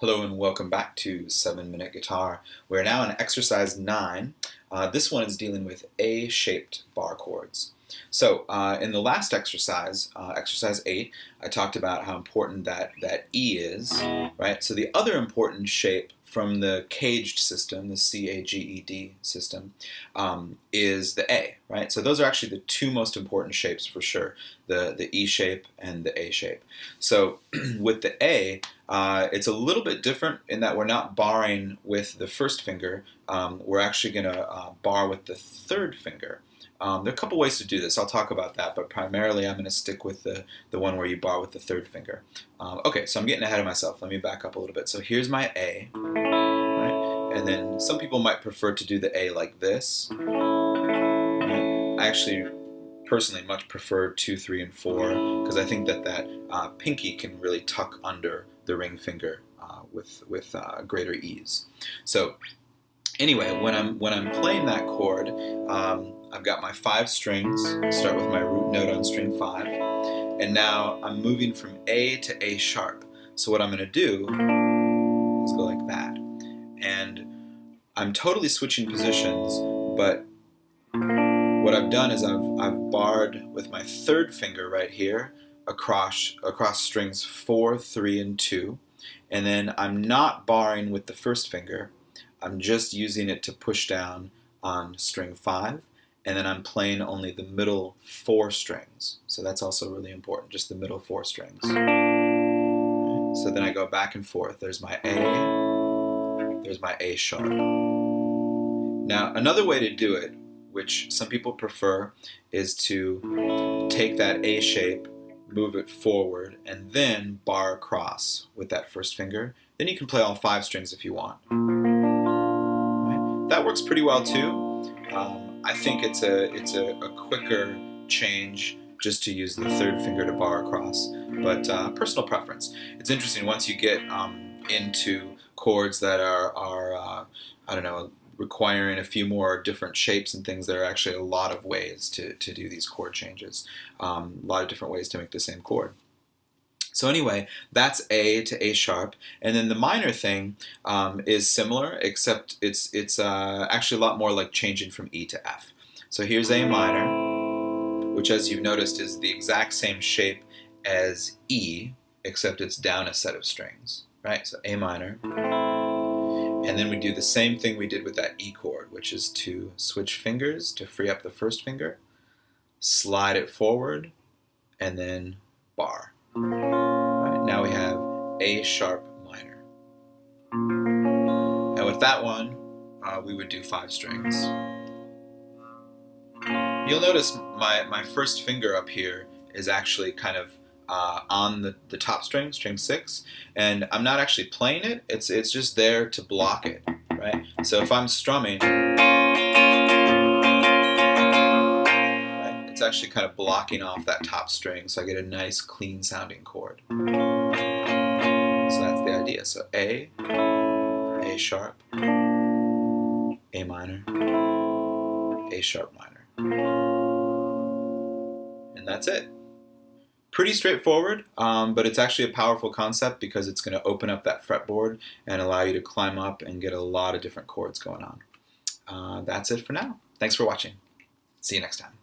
Hello and welcome back to 7-Minute Guitar. We're now in exercise 9. This one is dealing with A-shaped bar chords. So in the last exercise, exercise 8, I talked about how important that E is, right? So the other important shape from the caged system, the C-A-G-E-D system, is the A, right? So those are actually the two most important shapes for sure, the E shape and the A shape. So with the A, it's a little bit different in that we're not barring with the first finger. We're actually going to bar with the third finger. There are a couple ways to do this. I'll talk about that, but primarily I'm going to stick with the one where you bar with the third finger. Okay, so I'm getting ahead of myself. Let me back up a little bit. So here's my A, right? And then some people might prefer to do the A like this. Right? I actually personally much prefer 2, 3, and 4 because I think that pinky can really tuck under the ring finger with greater ease. So anyway, when I'm playing that chord, I've got my 5 strings. Start with my root note on string 5, and now I'm moving from A to A sharp. So what I'm going to do is go like that, and I'm totally switching positions, but what I've done is I've barred with my third finger right here across strings 4, 3, and 2, and then I'm not barring with the first finger. I'm just using it to push down on string 5, and then I'm playing only the middle 4 strings. So that's also really important, just the middle 4 strings. So then I go back and forth. There's my A, there's my A sharp. Now another way to do it, which some people prefer, is to take that A shape, move it forward, and then bar across with that first finger. Then you can play all 5 strings if you want. Right? That works pretty well too. I think it's a quicker change just to use the third finger to bar across, but personal preference. It's interesting once you get into chords that are I don't know, requiring a few more different shapes and things. There are actually a lot of ways to do these chord changes, a lot of different ways to make the same chord. So anyway, that's A to A sharp, and then the minor thing is similar, except it's actually a lot more like changing from E to F. So here's A minor, which as you've noticed is the exact same shape as E, except it's down a set of strings, right? So A minor. And then we do the same thing we did with that E chord, which is to switch fingers to free up the first finger, slide it forward, and then bar. Right, now we have A sharp minor. And with that one, we would do 5 strings. You'll notice my first finger up here is actually kind of on the top string, string 6, and I'm not actually playing it. It's just there to block it, right? So if I'm strumming, right, it's actually kind of blocking off that top string, so I get a nice clean sounding chord. So that's the idea. So A sharp, A minor, A sharp minor, and that's it. Pretty straightforward, but it's actually a powerful concept because it's going to open up that fretboard and allow you to climb up and get a lot of different chords going on. That's it for now. Thanks for watching. See you next time.